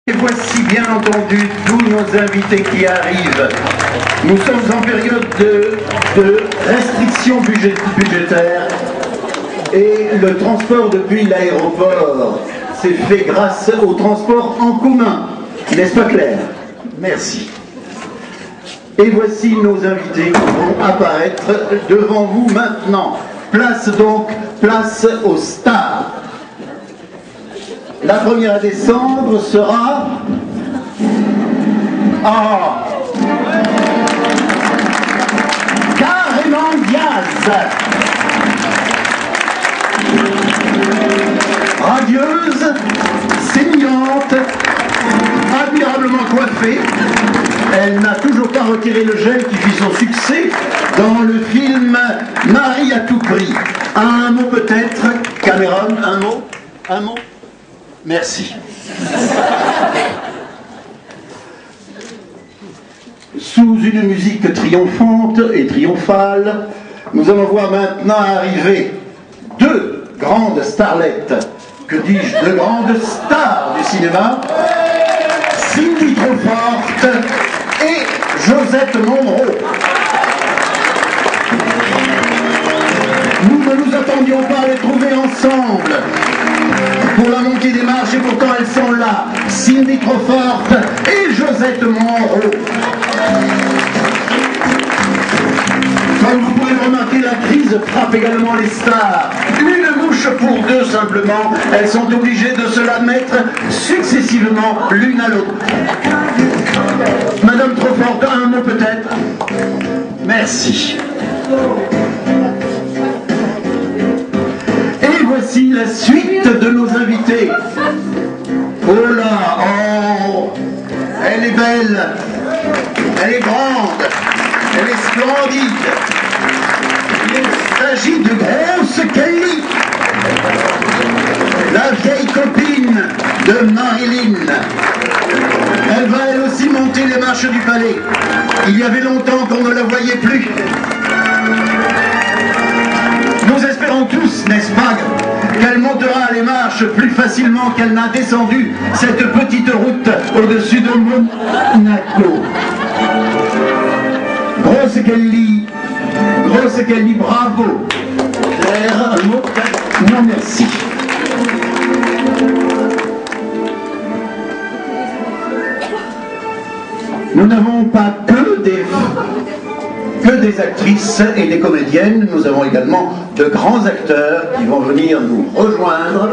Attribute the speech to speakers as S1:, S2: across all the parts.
S1: Et voici bien entendu tous nos invités qui arrivent. Nous sommes en période de restrictions budgétaires et le transport depuis l'aéroport s'est fait grâce au transport en commun. N'est-ce pas clair? Merci. Et voici nos invités qui vont apparaître devant vous maintenant. Place aux stars. La première à descendre sera... Carrément Diaz. Radieuse, sémillante, admirablement coiffée. Elle n'a toujours pas retiré le gel qui fit son succès dans le film Marie à tout prix. Un mot peut-être, Cameron, un mot. Merci. Sous une musique triomphante et triomphale, nous allons voir maintenant arriver deux grandes starlettes, que dis-je, deux grandes stars du cinéma, Cindy Crawford et Josette Monroe. Nous ne nous attendions pas à les trouver ensemble pour la montée des marches, et pourtant elles sont là, Cindy Crawford et Josette Monroe. Comme vous pouvez le remarquer, la crise frappe également les stars. Une mouche pour deux simplement, elles sont obligées de se la mettre successivement l'une à l'autre. Madame Crawford, un mot peut-être? Merci. Et voici la suite de nos invités. Oh là, oh, elle est belle, elle est grande, elle est splendide. Il s'agit de Grosse Kelly, la vieille copine de Marilyn. Elle va elle aussi monter les marches du palais. Il y avait longtemps qu'on ne la voyait plus. Nous espérons tous, n'est-ce pas, qu'elle montera les marches plus facilement qu'elle n'a descendu cette petite route au-dessus de Monaco. Grosse Kelly, bravo. Claire, un mot? Non, merci. Nous n'avons pas que des actrices et des comédiennes, nous avons également de grands acteurs qui vont venir nous rejoindre.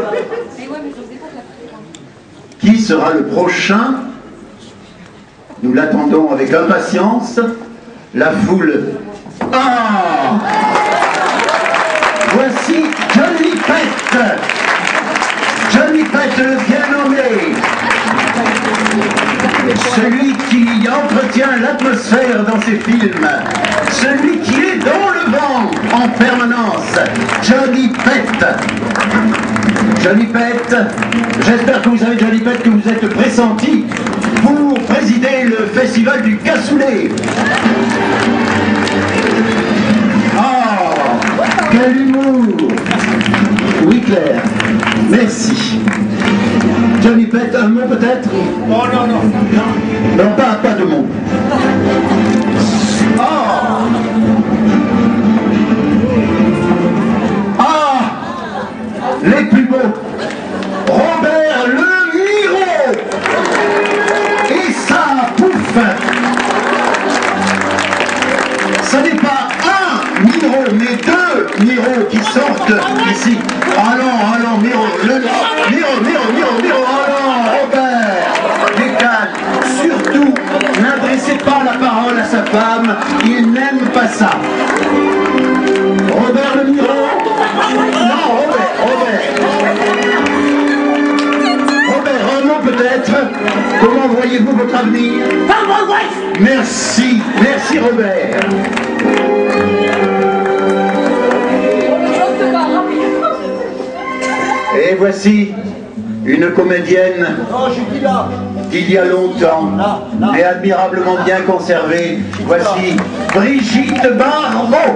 S1: Qui sera le prochain? Nous l'attendons avec impatience. La foule... Ah! Voici Johnny Pett. Johnny Pett, le bien nommé. Celui qui entretient l'atmosphère dans ses films, celui qui est dans le vent en permanence, Johnny Pett. Johnny Pett, j'espère que vous savez, Johnny Pett, que vous êtes pressenti pour présider le festival du cassoulet. Oh, quel humour! Oui, Claire, merci. Johnny Pett, un mot peut-être? Oh non, non. Non, pas de mots. Oh! Ah! Les plus beaux! Robert Le Miro! Et ça, pouf! Ce n'est pas un Miro, mais deux Miro qui sortent ici. Allons, Miro, Miro, Robert, décale. Surtout, n'adressez pas la parole à sa femme, il n'aime pas ça. Robert Le Miro? Non, Robert, un mot peut-être. Comment voyez-vous votre avenir? Merci Robert. Et voici une comédienne d'il y a longtemps, mais admirablement bien conservée. Voici Brigitte Bardot.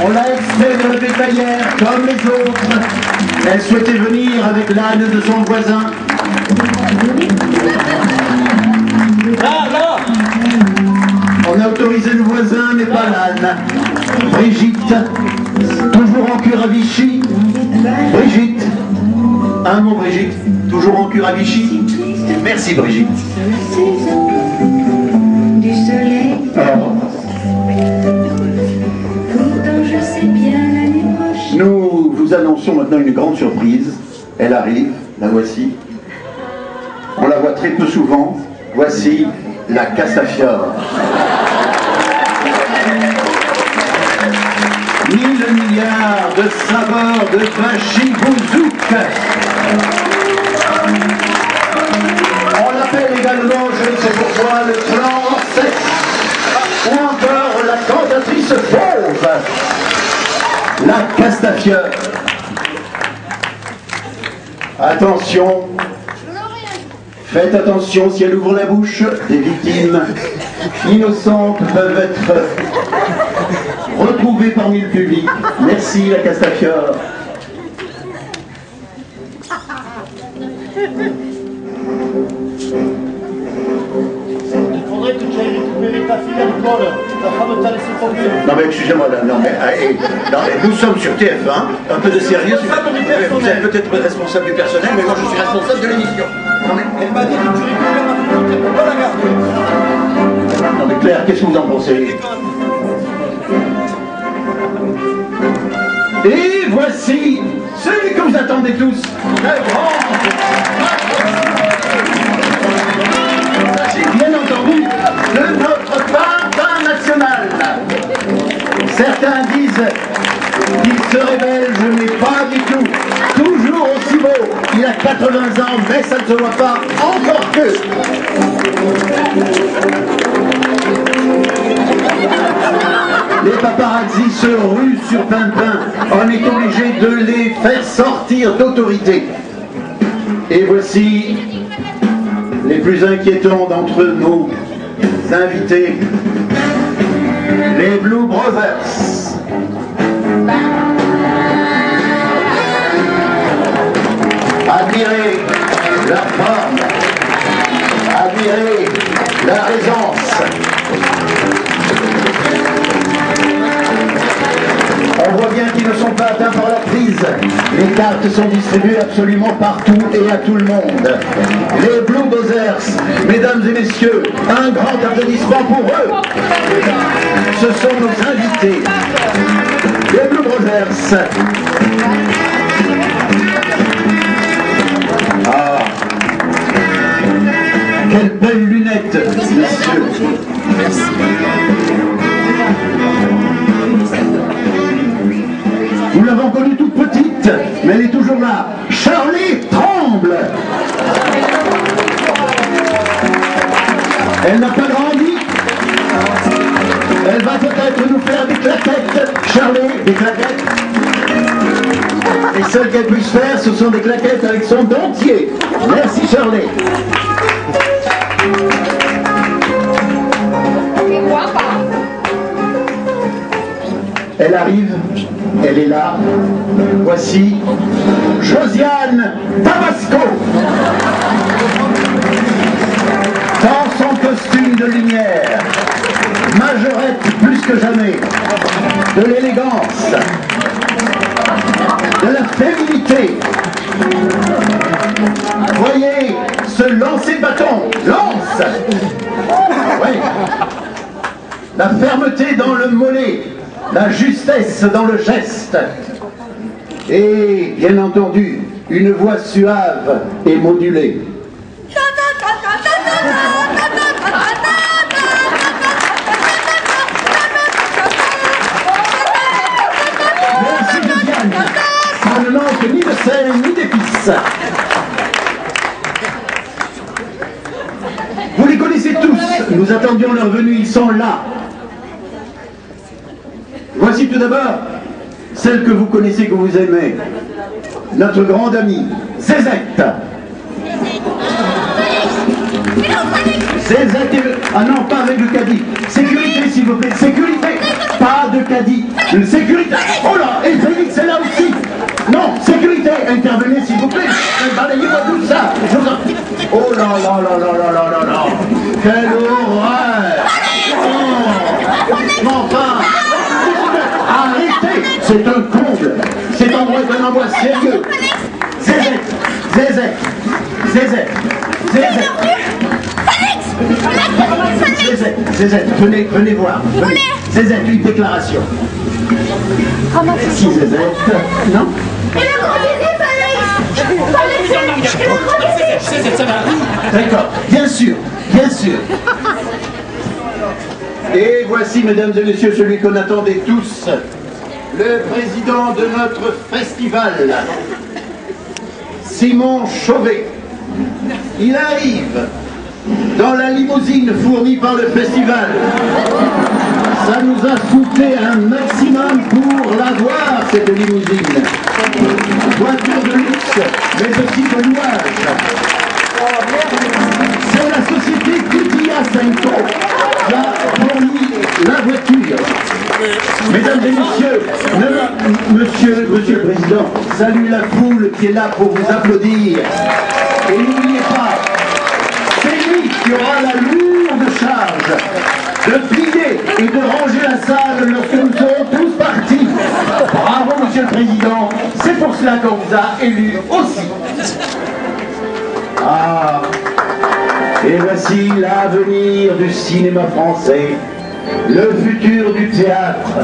S1: On l'a extrait de la bétaillère comme les autres. Elle souhaitait venir avec l'âne de son voisin. On a autorisé le voisin, mais pas l'âne. Brigitte, toujours en cure à Vichy. Brigitte, un mot Brigitte, toujours en cure à Vichy. Merci Brigitte. Alors, nous vous annonçons maintenant une grande surprise. Elle arrive, la voici. On la voit très peu souvent. Voici la Castafiore. 1000 milliards de saveurs de bachibouzouk. On l'appelle également, je ne sais pourquoi, le plan sec, ou encore la cantatrice fauve, la Castafiore. Attention, faites attention, si elle ouvre la bouche, des victimes innocentes peuvent être retrouvées parmi le public. Merci la Castafiore.
S2: Il faudrait que tu ailles récupérer ta fille à l'école. Ta femme t'a laissé tomber.
S1: Non mais excusez-moi, non mais nous sommes sur TF1, un peu de sérieux. Vous êtes peut-être responsable du personnel, mais moi je suis responsable de l'émission.
S2: Non mais elle m'a dit que tu récupères ma fille, tu ne peux pas la garder.
S1: Non mais Claire, qu'est-ce que vous en pensez? Et voici celui que vous attendez tous, le grand. Il s'agit bien entendu de notre papa national. Certains disent qu'il serait belge, mais pas du tout. Toujours aussi beau. Il a 80 ans, mais ça ne se voit pas encore que. Les paparazzi se ruent sur Pimpin. On est obligé de les faire sortir d'autorité. Et voici les plus inquiétants d'entre nos invités, les Blue Brothers. Admirez leur forme, admirez leur aisance. On voit bien qu'ils ne sont pas atteints par la crise. Les cartes sont distribuées absolument partout et à tout le monde. Les Blue Brothers, mesdames et messieurs, un grand applaudissement pour eux. Ce sont nos invités. Les Blue Brothers. Ah, quelles belles lunettes, messieurs. Merci. Nous l'avons connue toute petite, mais elle est toujours là. Charlie tremble. Elle n'a pas grandi. Elle va peut-être nous faire des claquettes. Charlie, des claquettes. Et celles qu'elle puisse faire, ce sont des claquettes avec son dentier. Merci Charlie. Elle arrive, elle est là. Voici Josiane Tabasco. Dans son costume de lumière, majorette plus que jamais, de l'élégance, de la féminité. Voyez ce lancer bâton, lance. Oui. La fermeté dans le mollet. La justesse dans le geste et, bien entendu, une voix suave et modulée. Merci Josiane. Ça ne manque ni de sel ni d'épices. Vous les connaissez tous. Nous attendions leur venue, ils sont là. Voici tout d'abord celle que vous connaissez, que vous aimez, notre grande amie, Zézette. Zézette, ah non, pas avec le caddie. Sécurité, s'il vous plaît, sécurité. Pas de caddie. Sécurité. Oh là, et Félix est là aussi. Non, sécurité. intervenez s'il vous plaît. Balayez-moi tout ça. Je vous en... Oh là là là là là là là là. Quelle horreur. Oh. Mais enfin, arrêtez. C'est un comble. Cet endroit est un endroit sérieux. Zézette, Zézette, Zézette, Zézette. Zézette, venez voir. Venez. Zézette, une déclaration. Si Zézette, non? D'accord, bien sûr, bien sûr. Et voici, mesdames et messieurs, celui qu'on attendait tous, le président de notre festival, Simon Chauvet. Il arrive dans la limousine fournie par le festival. Ça nous a coûté un maximum pour l'avoir, cette limousine. Voiture de luxe, mais aussi de louage. C'est la société Cutia Cinco qui a fourni la voiture. Mesdames et messieurs, monsieur le Président, salue la foule qui est là pour vous applaudir. Et n'oubliez pas, c'est lui qui aura la lourde charge de plier et de ranger la salle lorsque nous serons tous partis. Bravo, monsieur le Président, c'est pour cela qu'on vous a élu aussi. Ah, et voici l'avenir du cinéma français, le futur du théâtre,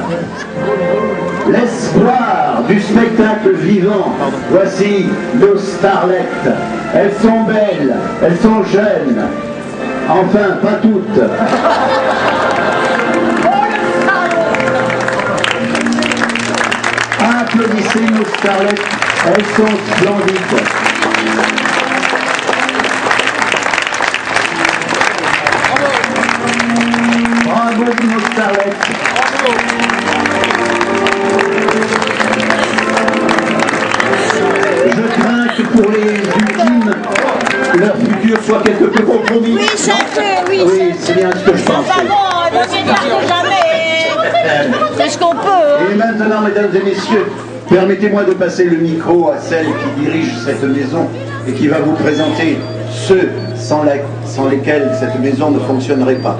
S1: l'espoir du spectacle vivant. Voici nos starlettes. Elles sont belles, elles sont jeunes. Enfin, pas toutes. Applaudissez nos starlettes, elles sont splendides. Bravo nos starlettes. Je crains que pour les ultimes, leur futur soit quelque peu compromis.
S3: Oui,
S1: oui, c'est bien ce que je pense.
S3: C'est ce qu'on peut.
S1: Et maintenant, mesdames et messieurs, permettez-moi de passer le micro à celle qui dirige cette maison et qui va vous présenter ceux sans lesquels cette maison ne fonctionnerait pas.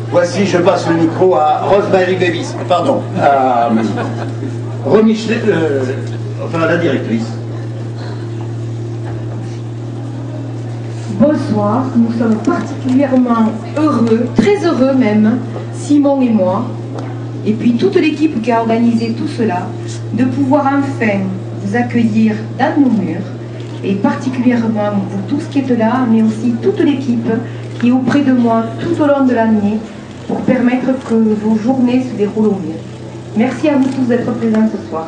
S1: Voici, je passe le micro à Rosemary Davis, pardon, à enfin la directrice.
S4: Bonsoir, nous sommes particulièrement heureux, très heureux même, Simon et moi, et puis toute l'équipe qui a organisé tout cela, de pouvoir enfin vous accueillir dans nos murs, et particulièrement vous tous qui êtes là, mais aussi toute l'équipe qui est auprès de moi tout au long de l'année, pour permettre que vos journées se déroulent au mieux. Merci à vous tous d'être présents ce soir.